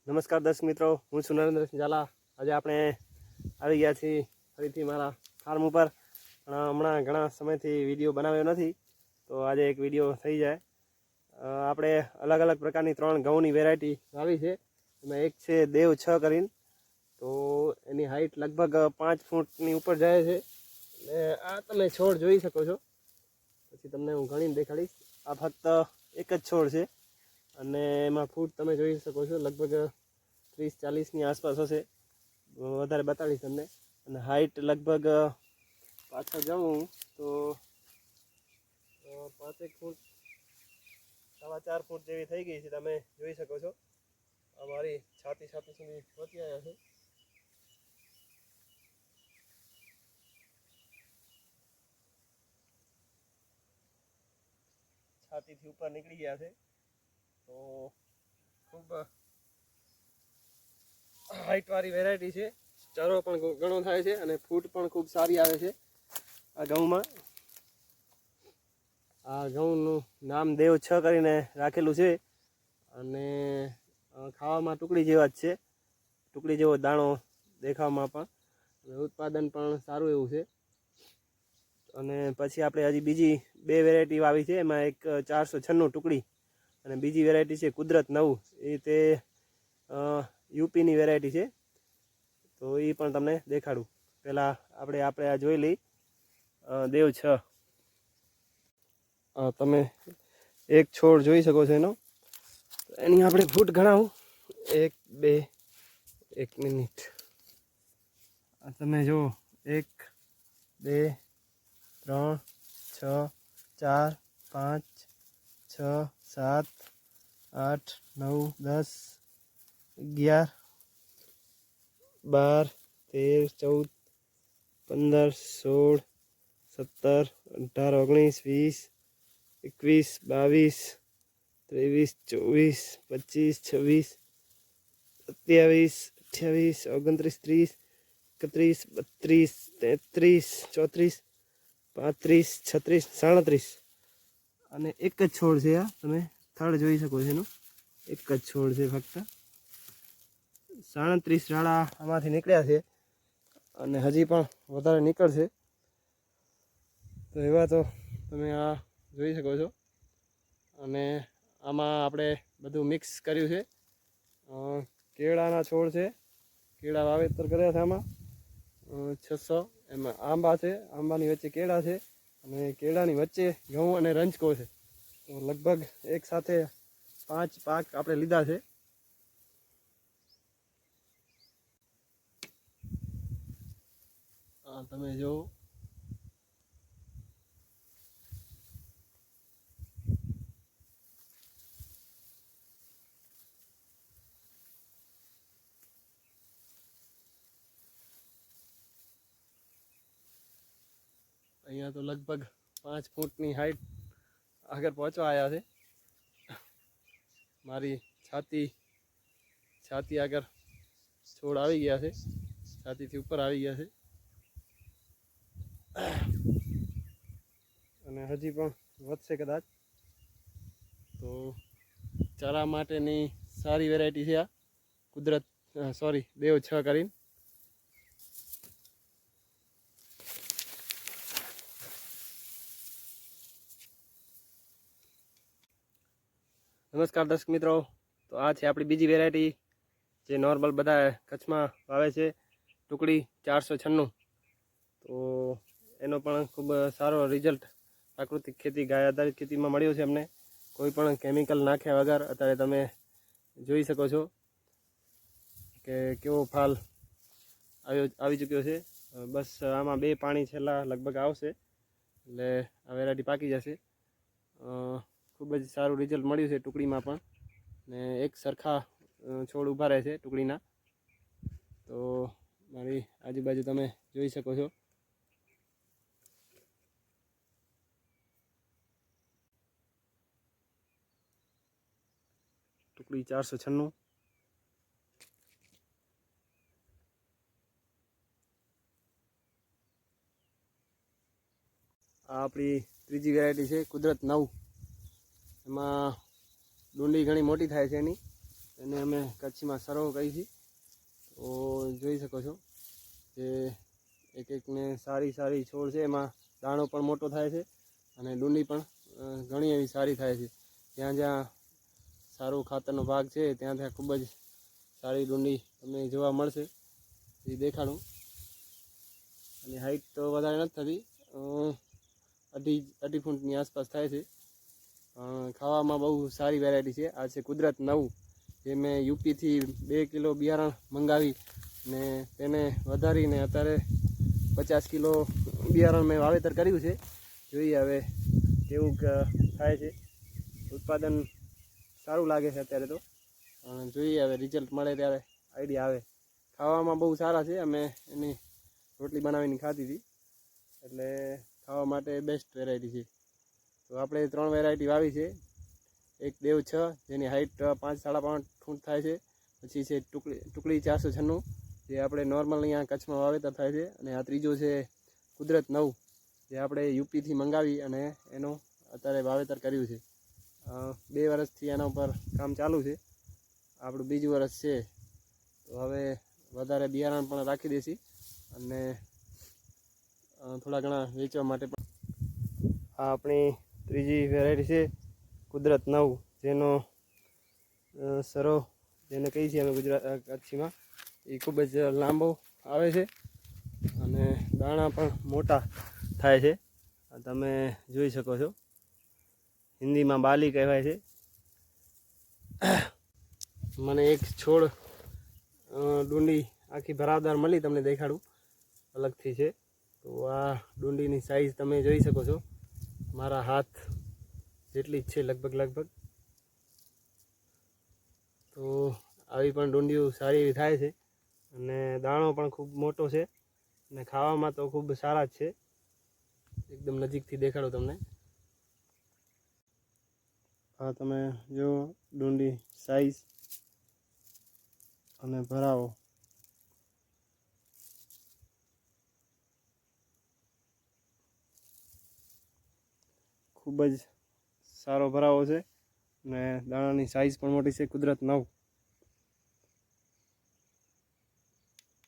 નમસ્કાર દર્શક મિત્રો, હું છું નરેન્દ્રસિંહ ઝાલા. આજે આપણે આવી ગયા છીએ ફરીથી મારા ફાર્મ ઉપર. પણ હમણાં ઘણા સમયથી વિડીયો બનાવ્યો નથી, તો આજે એક વિડીયો થઈ જાય. આપણે અલગ અલગ પ્રકારની 3 ઘઉંની વેરાયટી વાવી છે. એમાં એક છે દેવ 6 કરીને, તો એની હાઇટ લગભગ 5 ફૂટની ઉપર જાય છે. અને આ તમે છોડ જોઈ શકો છો, પછી તમને હું ગણીને દેખાડીશ. આ ફક્ત એક જ છોડ છે અને એમાં ફૂટ તમે જોઈ શકો છો, લગભગ 30-40ની આસપાસ હશે. વધારે બતાડીશ તમને. અને હાઇટ લગભગ પાછળ જાઉં તો 5 ફૂટ 4.5 ફૂટ જેવી થઈ ગઈ છે. તમે જોઈ શકો છો, અમારી છાતી સુધી પહોંચી આવ્યા છે. છાતીથી ઉપર નીકળી ગયા છે, તો ખૂબ હાઇટવાળી વેરાયટી છે. ચારો પણ ઘણો થાય છે અને ફૂટ પણ ખૂબ સારી આવે છે આ ઘઉંમાં. આ ઘઉંનું નામ દેવ 6 કરીને રાખેલું છે અને ખાવામાં ટુકડી જેવા જ છે. ટુકડી જેવો દાણો દેખાવામાં પણ, અને ઉત્પાદન પણ સારું એવું છે. અને પછી આપણે હજી બીજી 2 વેરાયટી વાવી છે. એમાં એક 496 ટુકડી અને બીજી વેરાયટી છે કુદરત 9. એ તે યુપીની વેરાયટી છે, તો એ પણ તમને દેખાડું. પહેલાં આપણે આ જોઈ લઈ દેવ 6. તમે એક છોડ જોઈ શકો છો એનો. એની આપણે ફૂટ ગણાવું. 1 2 1 મિનિટ. તમે જુઓ, 1 2 3 6 4 5 6 7 8 9 10 11 12 13 14 15 16 17 18 19 20 21 22 23 24 25 26 27 28 29 30 31 32 33 34 35 36 અને એક જ છોડ છે. આ તમે થડ જોઈ શકો છો. એનું એક જ છોડ છે. ફક્ત 37 ઝાડા આમાંથી નીકળ્યા છે અને હજી પણ વધારે નીકળશે. તો એવા તો તમે આ જોઈ શકો છો. અને આમાં આપણે બધું મિક્સ કર્યું છે. કેળાના છોડ છે, કેળા વાવેતર કર્યા છે આમાં 600. એમાં આંબા છે, આંબાની વચ્ચે કેળા છે, અને કેળાની વચ્ચે ઘઉં અને રંજકો છે. તો લગભગ એક સાથે 5 પાક આપણે લીધા છે. તમે જો, અહીંયા તો લગભગ 5 ફૂટની હાઈટ આગળ પહોંચવા આવ્યા છે. મારી છાતી આગળ છોડ આવી ગયા છે, છાતીથી ઉપર આવી ગયા છે. અને હજી પણ વધશે કદાચ. તો ચારા માટેની સારી વેરાયટી છે આ કુદરત દેવ 6 કરીને. નમસ્કાર દર્શક મિત્રો, તો આ છે આપણી બીજી વેરાયટી, જે નોર્મલ બધા કચ્છમાં વાવે છે, ટુકડી 496. તો એનો પણ ખૂબ સારો રિઝલ્ટ પ્રાકૃતિક ખેતી, ગાય આધારિત ખેતીમાં મળ્યો છે અમને. કોઈ પણ કેમિકલ નાખ્યા વગર. અત્યારે તમે જોઈ શકો છો કે કેવો ફાલ આવી ચૂક્યો છે. બસ આમાં 2 પાણી છેલ્લા લગભગ આવશે એટલે આ વેરાયટી પાકી જશે. ખૂબ જ સારું રિઝલ્ટ મળ્યું છે ટુકડીમાં પણ, ને એક સરખા છોડ ઊભા રહે છે ટુકડીના. તો મારી આજુબાજુ તમે જોઈ શકો છો. ટુકડી 496. આ આપણી ત્રીજી વેરાયટી છે કુદરત 9. એમાં ડુંડી ઘણી મોટી થાય છે એની, એને અમે કચ્છમાં સરો કહી છીએ. તો જોઈ શકો છો કે એક એકને સારી સારી છોડ છે, એમાં દાણો પણ મોટો થાય છે અને ડુંડી પણ ઘણી એવી સારી થાય છે. જ્યાં જ્યાં સારું ખાતરનો ભાગ છે ત્યાં ત્યાં ખૂબ જ સારી ડુંડી તમને જોવા મળશે. એ દેખાડું. અને હાઈટ તો વધારે નથી થતી, અઢી ફૂટની આસપાસ થાય છે. ખાવામાં બહુ સારી વેરાયટી છે. આ છે કુદરત 9, જે મેં યુપીથી 2 કિલો બિયારણ મંગાવી ને તેને વધારીને અત્યારે 50 કિલો બિયારણ મેં વાવેતર કર્યું છે. જોઈએ હવે કેવું થાય છે. ઉત્પાદન સારું લાગે છે અત્યારે તો. જોઈએ હવે રિઝલ્ટ મળે ત્યારે આઈડિયા આવે. ખાવામાં બહુ સારા છે. અમે એની રોટલી બનાવીને ખાધી હતી, એટલે ખાવા માટે બેસ્ટ વેરાયટી છે. તો આપણે 3 વેરાયટી વાવી છે. એક દેવ 6, જેની હાઈટ 5 સાડા 5 ફૂટ થાય છે. પછી છે ટુકડી 496, જે આપણે નોર્મલ અહીંયા કચ્છમાં વાવેતર થાય છે. અને આ ત્રીજો છે કુદરત 9, જે આપણે યુપીથી મંગાવી અને એનું અત્યારે વાવેતર કર્યું છે. 2 વર્ષથી એના ઉપર કામ ચાલુ છે. આપણું બીજું વર્ષ છે. તો હવે વધારે બિયારણ પણ રાખી દઈશી અને થોડા ઘણા વેચવા માટે પણ. આ આપણી ત્રીજી વેરાયટી છે કુદરત 9, જેનો સરો જેને કહીએ છીએ અમે કચ્છીમાં, એ ખૂબ જ લાંબો આવે છે અને દાણા પણ મોટા થાય છે. તમે જોઈ શકો છો. હિન્દીમાં બાલી કહેવાય છે. મને એક છોડ ડુંડી આખી ભરાવદાર મળી, તમને દેખાડું અલગથી છે. તો આ ડુંડીની સાઈઝ તમે જોઈ શકો છો, મારા હાથ જેટલી જ છે લગભગ. તો આવી પણ ડુંડીઓ સારી એવી થાય છે અને દાણો પણ ખૂબ મોટો છે અને ખાવામાં તો ખૂબ સારા જ છે. એકદમ નજીકથી દેખાડો તમને. આ તમે જો ડુંડી સાઈઝ અને ભરાવો. ખૂબ જ સારો ભરાવો છે અને દાણાની સાઈઝ પણ મોટી છે. કુદરત 9.